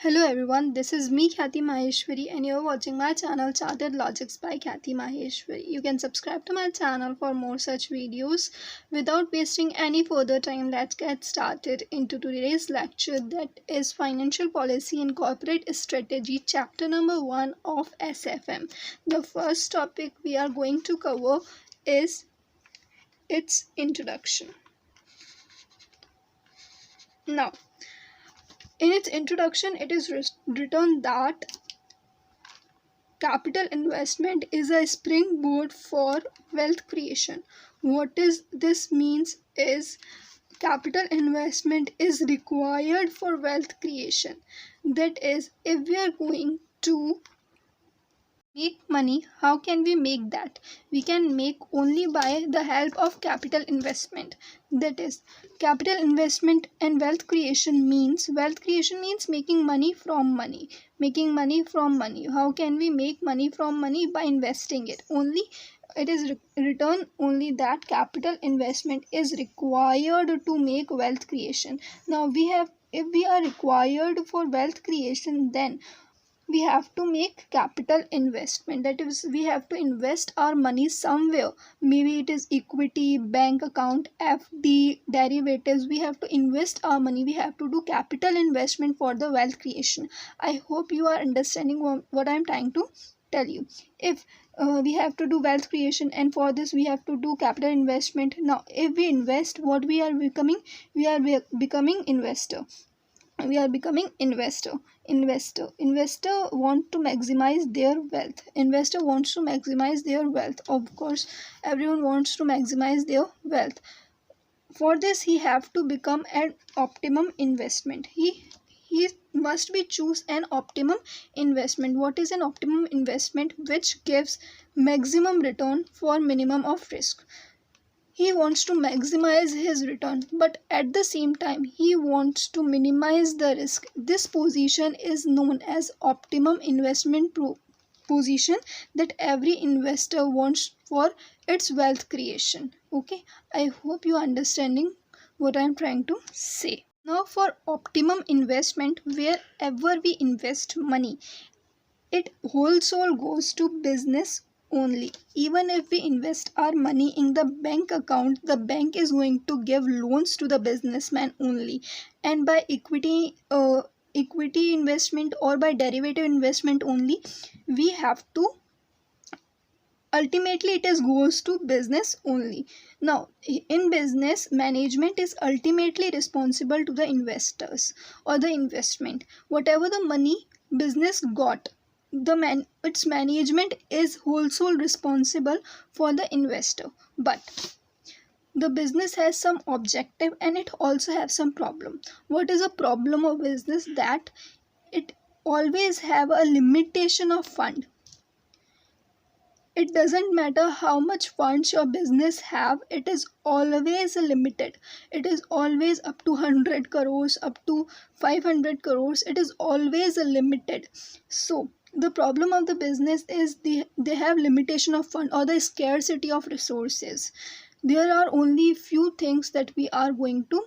Hello everyone, this is me Khyati Maheshwari and you're watching my channel Chartered Logics by Khyati Maheshwari. You can subscribe to my channel for more such videos. Without wasting any further time, let's get started into today's lecture, that is Financial Policy and Corporate Strategy, chapter number 1 of SFM. The first topic we are going to cover is its introduction. Now, in its introduction, it is written that capital investment is a springboard for wealth creation. What is this means is capital investment is required for wealth creation. That is, if we are going to make money, how can we make that? We can make only by the help of capital investment. That is, capital investment and wealth creation means making money from money. Making money from money. How can we make money from money? By investing it. Only it is written only that capital investment is required to make wealth creation. Now if we are required for wealth creation, then we have to make capital investment. That is, we have to invest our money somewhere. Maybe it is equity, bank account, FD, derivatives. We have to invest our money. We have to do capital investment for the wealth creation. I hope you are understanding what I am trying to tell you. If we have to do wealth creation, and for this we have to do capital investment. Now if we invest, what we are becoming? We are becoming investor. Investor want to maximize their wealth. Investor wants to maximize their wealth. Of course, everyone wants to maximize their wealth. For this, he have to become an optimum investment. He must be choose an optimum investment. What is an optimum investment? Which gives maximum return for minimum of risk. He wants to maximize his return, but at the same time he wants to minimize the risk. This position is known as optimum investment position that every investor wants for its wealth creation. Okay, I hope you are understanding what I am trying to say. Now for optimum investment, wherever we invest money, it wholesale goes to business only. Even if we invest our money in the bank account, the bank is going to give loans to the businessman only. And by equity investment or by derivative investment only, we have to ultimately it is goes to business only. Now in business, management is ultimately responsible to the investors or the investment. Whatever the money business got, its management is also responsible for the investor. But the business has some objective and it also has some problem. What is a problem of business? That it always have a limitation of fund. It doesn't matter how much funds your business have, it is always limited. It is always up to 100 crores, up to 500 crores. It is always limited. So the problem of the business is they have limitation of fund or the scarcity of resources. There are only few things that we are going to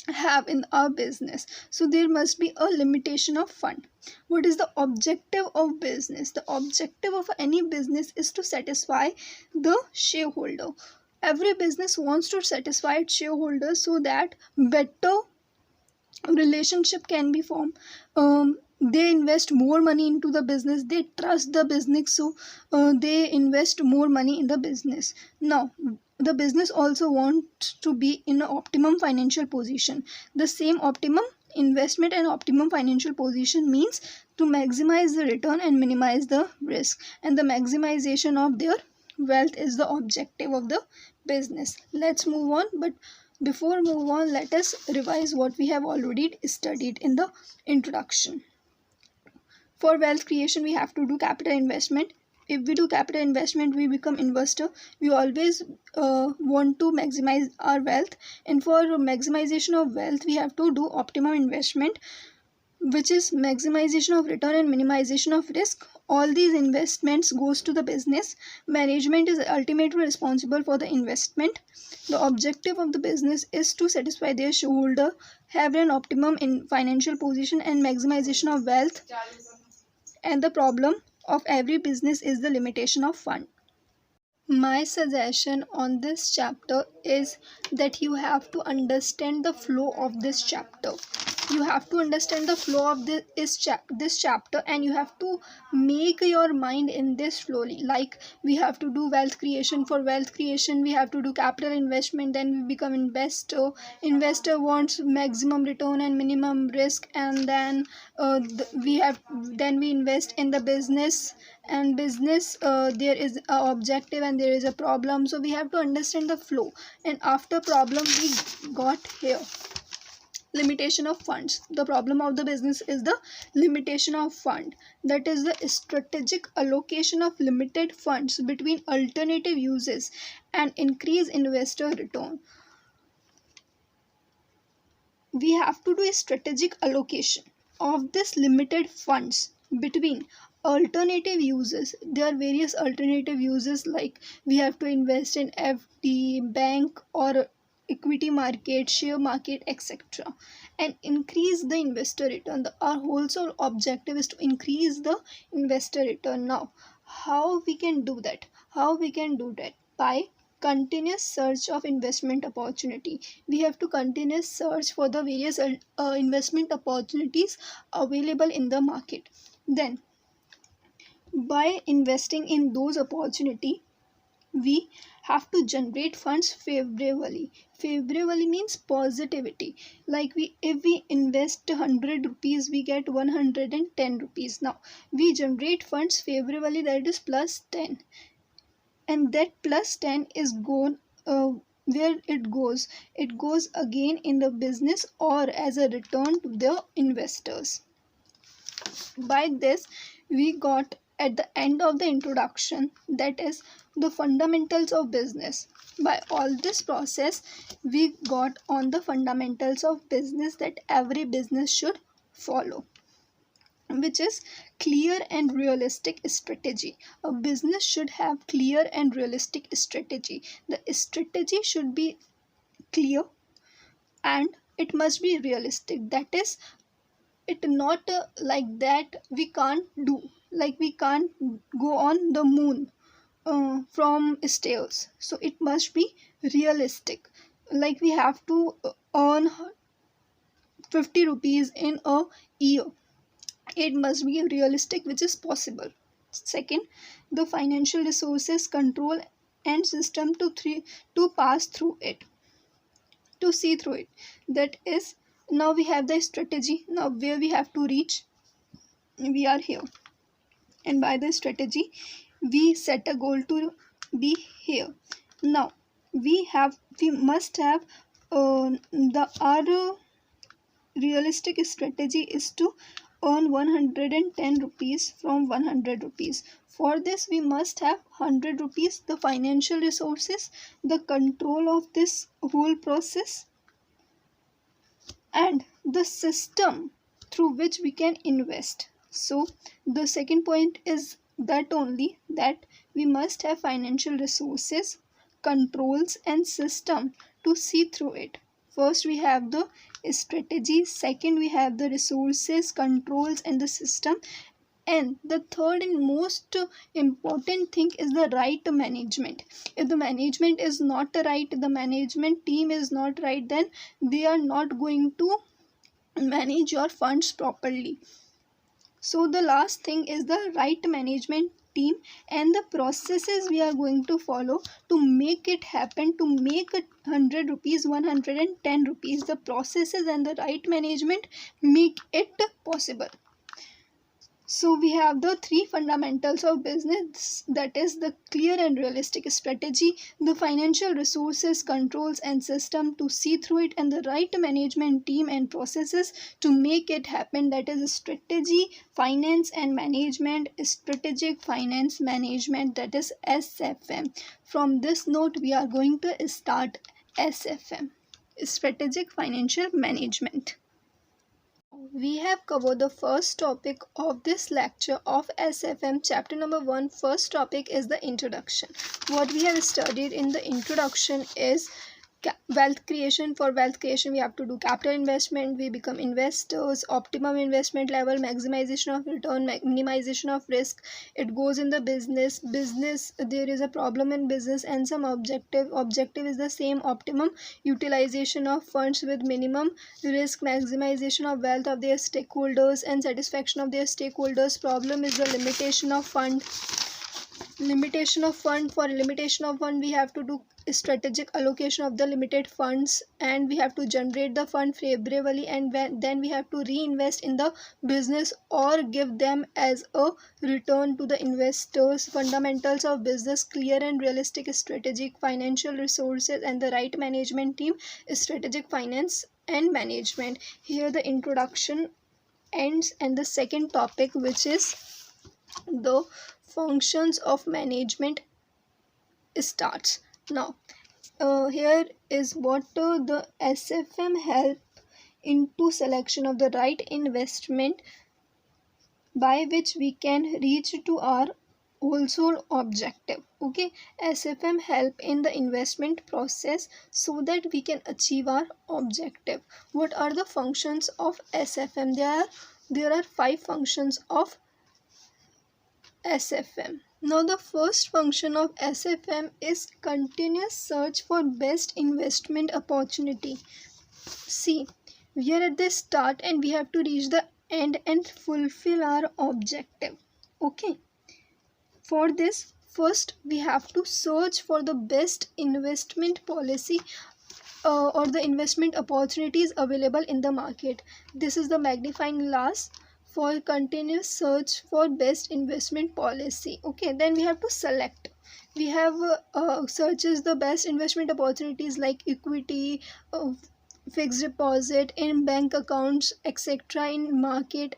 have in our business, so there must be a limitation of fund. What is the objective of business? The objective of any business is to satisfy the shareholder. Every business wants to satisfy its shareholders so that better relationship can be formed. They invest more money into the business, they trust the business, so they invest more money in the business. Now the business also wants to be in an optimum financial position. The same optimum investment and optimum financial position means to maximize the return and minimize the risk, and the maximization of their wealth is the objective of the business. Let's move on, but before move on, let us revise what we have already studied in the introduction. For wealth creation, we have to do capital investment. If we do capital investment, we become investor. We always want to maximize our wealth, and for maximization of wealth, we have to do optimum investment. which is maximization of return and minimization of risk. All these investments goes to the business. Management is ultimately responsible for the investment. The objective of the business is to satisfy their shareholder, have an optimum in financial position and maximization of wealth. And the problem of every business is the limitation of fund. My suggestion on this chapter is that you have to understand the flow of this chapter. You have to understand the flow of this chapter, and you have to make your mind in this slowly. Like, we have to do wealth creation. For wealth creation, we have to do capital investment, then we become investor. Investor wants maximum return and minimum risk, and then we invest in the business. And business, there is a objective and there is a problem, so we have to understand the flow. And after problem, we got here limitation of funds. The problem of the business is the limitation of fund, that is the strategic allocation of limited funds between alternative uses and increase investor return. We have to do a strategic allocation of this limited funds between alternative uses. There are various alternative uses, like we have to invest in FD, bank or equity market, share market, etc., and increase the investor return. Our whole sole objective is to increase the investor return. Now, how we can do that? By continuous search of investment opportunity. We have to continuous search for the various investment opportunities available in the market. Then, by investing in those opportunity, we have to generate funds favorably. Favorably means positivity. Like, if we invest 100 rupees, we get 110 rupees. Now we generate funds favorably, that is plus 10, and that plus 10 is gone. Where it goes again in the business or as a return to the investors. By this, we got at the end of the introduction, that is the fundamentals of business. By all this process, we got on the fundamentals of business that every business should follow, which is clear and realistic strategy. A business should have clear and realistic strategy. The strategy should be clear and it must be realistic. That is, it not like that we can't do, like we can't go on the moon from stairs. So it must be realistic. Like, we have to earn 50 rupees in a year. It must be realistic, which is possible. Second, the financial resources, control and system to pass through it, to see through it. That is, now we have the strategy. Now where we have to reach, we are here. And by the strategy, we set a goal to be here. Now we must have our realistic strategy is to earn 110 rupees from 100 rupees. For this, we must have 100 rupees, the financial resources, the control of this whole process, and the system through which we can invest. So the second point is that only, that we must have financial resources, controls and system to see through it. First, we have the strategy. Second, we have the resources, controls and the system. And the third and most important thing is the right management. If the management is not right, the management team is not right, then they are not going to manage your funds properly. So the last thing is the right management team and the processes we are going to follow to make it happen, to make 100 rupees 110 rupees. The processes and the right management make it possible. So we have the three fundamentals of business, that is the clear and realistic strategy, the financial resources, controls and system to see through it, and the right management team and processes to make it happen, that is strategy, finance and management, strategic finance management, that is SFM. From this note, we are going to start SFM, strategic financial management. we have covered the first topic of this lecture of SFM chapter number 1. First topic is the introduction. What we have studied in the introduction is wealth creation. For wealth creation, we have to do capital investment, we become investors, optimum investment level, maximization of return, minimization of risk. It goes in the business, there is a problem in business and some objective is the same, optimum utilization of funds with minimum risk, maximization of wealth of their stakeholders and satisfaction of their stakeholders. Problem is the limitation of fund. For limitation of fund, we have to do strategic allocation of the limited funds, and we have to generate the fund favorably, and then we have to reinvest in the business or give them as a return to the investors. Fundamentals of business: clear and realistic strategic financial resources and the right management team. Strategic finance and management. Here the introduction ends and the second topic, which is the functions of management, starts. Now here is what the SFM help into selection of the right investment by which we can reach to our whole objective. Okay, SFM help in the investment process so that we can achieve our objective. What are the functions of SFM? There are 5 functions of SFM. Now the first function of SFM is continuous search for best investment opportunity. See, we are at the start and we have to reach the end and fulfill our objective. Okay, for this, first we have to search for the best investment policy or the investment opportunities available in the market. This is the magnifying glass for continuous search for best investment policy. Okay, then we have to select. We have searches the best investment opportunities like equity, fixed deposit, in bank accounts, etc. in market.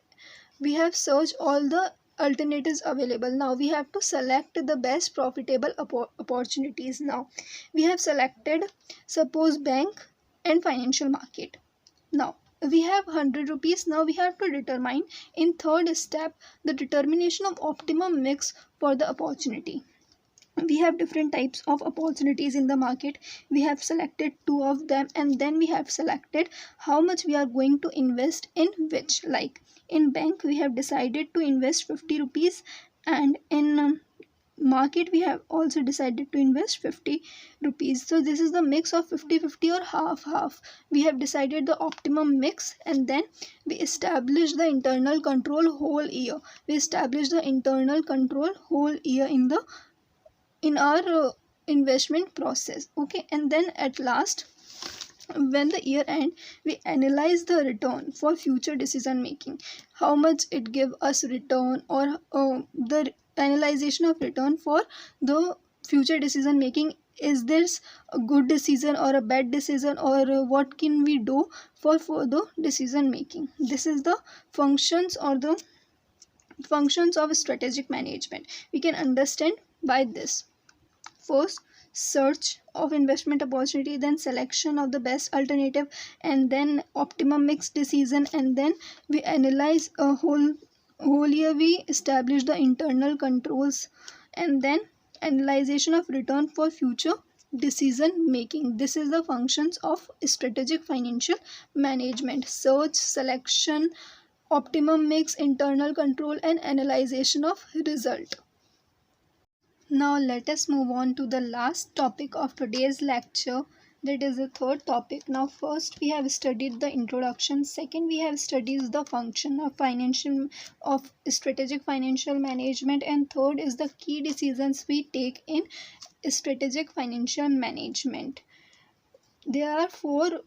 We have searched all the alternatives available. Now we have to select the best profitable opportunities. Now we have selected, suppose, bank and financial market. Now we have 100 rupees. Now we have to determine in third step the determination of optimum mix for the opportunity. We have different types of opportunities in the market. We have selected 2 of them, and then we have selected how much we are going to invest in which. Like in bank, we have decided to invest 50 rupees, and in market we have also decided to invest 50 rupees. So this is the mix of 50-50 or half. We have decided the optimum mix, and then we establish the internal control whole year. We establish the internal control whole year in our investment process. Okay, and then at last, when the year end, we analyze the return for future decision making. How much it give us return, or the analyzation of return for the future decision making. Is this a good decision or a bad decision, or what can we do for further decision making? This is the functions or the functions of strategic management. We can understand by this. First, search of investment opportunity, then selection of the best alternative, and then optimum mix decision, and then we analyze a whole year. We establish the internal controls, and then analyzation of return for future decision making. This is the functions of strategic financial management: search, selection, optimum mix, internal control, and analyzation of result. Now let us move on to the last topic of today's lecture, that is the third topic. Now first we have studied the introduction, second we have studied the function of strategic financial management, and third is the key decisions we take in strategic financial management. There are 4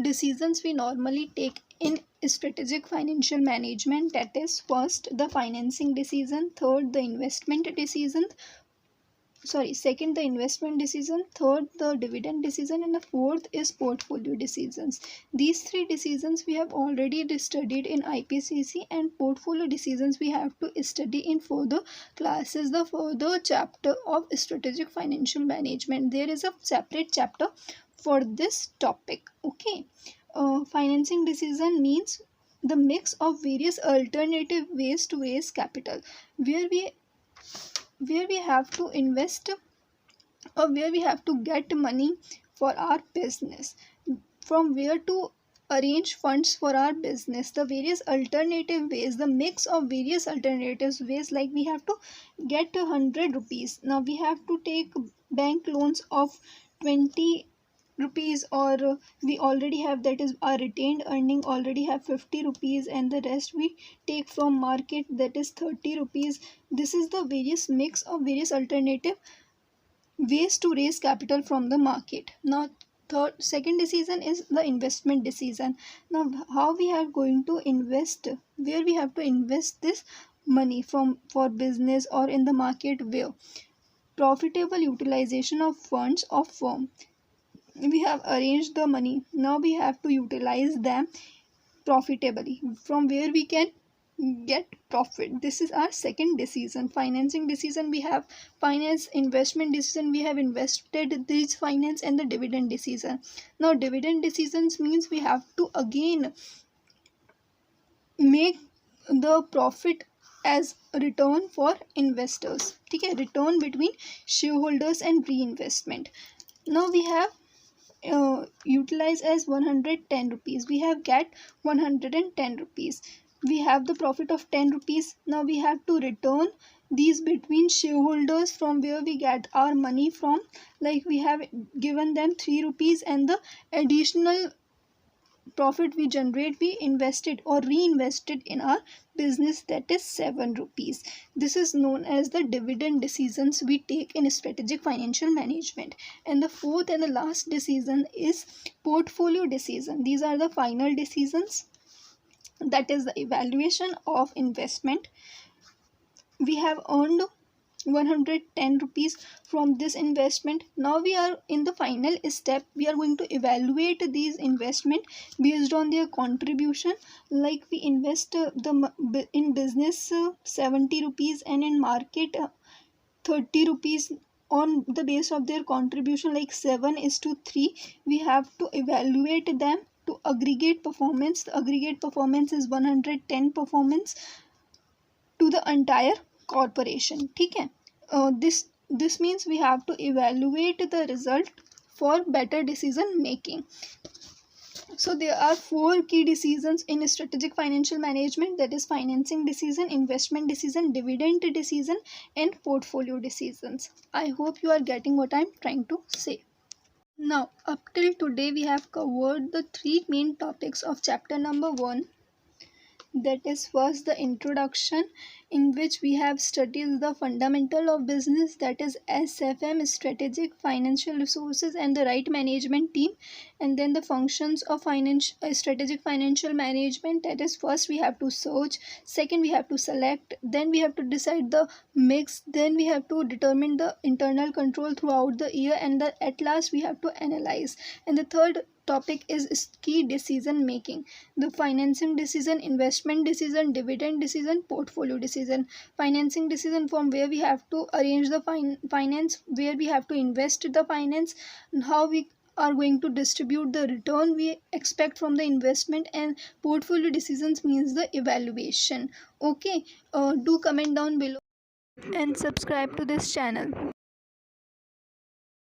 decisions we normally take in strategic financial management, that is, first the financing decision, third the investment decision, second the investment decision, third the dividend decision, and the fourth is portfolio decisions. These 3 decisions we have already studied in IPCC, and portfolio decisions we have to study in further classes, the further chapter of strategic financial management. There is a separate chapter for this topic. Okay, financing decision means the mix of various alternative ways to raise capital, where we have to invest or where we have to get money for our business, from where to arrange funds for our business, the various alternative ways, the mix of various alternatives ways, like we have to get 100 rupees, now we have to take bank loans of 20 rupees, or we already have, that is our retained earning already have 50 rupees, and the rest we take from market, that is 30 rupees. This is the various mix of various alternative ways to raise capital from the market. Now second decision is the investment decision. Now how we are going to invest, where we have to invest this money from, for business or in the market, where profitable utilization of funds of firm, we have arranged the money, now we have to utilize them profitably, from where we can get profit. This is our second decision. Financing decision, we have finance. Investment decision, we have invested this finance. And the dividend decision, now dividend decisions means we have to again make the profit as return for investors. Okay, return between shareholders and reinvestment. Now we have utilize as 110 rupees, we have get 110 rupees, we have the profit of 10 rupees. Now we have to return these between shareholders, from where we get our money from, like we have given them 3 rupees, and the additional profit we generate, we invested or reinvested in our business, that is 7 rupees. This is known as the dividend decisions we take in strategic financial management. And the fourth and the last decision is portfolio decision. These are the final decisions, that is the evaluation of investment. We have earned 110 rupees from this investment. Now we are in the final step, we are going to evaluate these investment based on their contribution, like we invest in business 70 rupees, and in market 30 rupees, on the base of their contribution, like 7:3, we have to evaluate them to aggregate performance. The aggregate performance is 110 performance to the entire corporation. Okay, this means we have to evaluate the result for better decision making. So there are 4 key decisions in strategic financial management, that is financing decision, investment decision, dividend decision, and portfolio decisions. I hope you are getting what I am trying to say. Now up till today we have covered the 3 main topics of chapter number 1, that is first the introduction, in which we have studied the fundamental of business, that is SFM, strategic financial resources and the right management team. And then the functions of strategic financial management, that is first we have to search, second we have to select, then we have to decide the mix, then we have to determine the internal control throughout the year, and at last we have to analyze. And the third topic is key decision making, the financing decision, investment decision, dividend decision, portfolio decision. Financing decision, from where we have to arrange the finance, where we have to invest the finance, and how we are going to distribute the return we expect from the investment. And portfolio decisions means the evaluation. Okay, do comment down below and subscribe to this channel.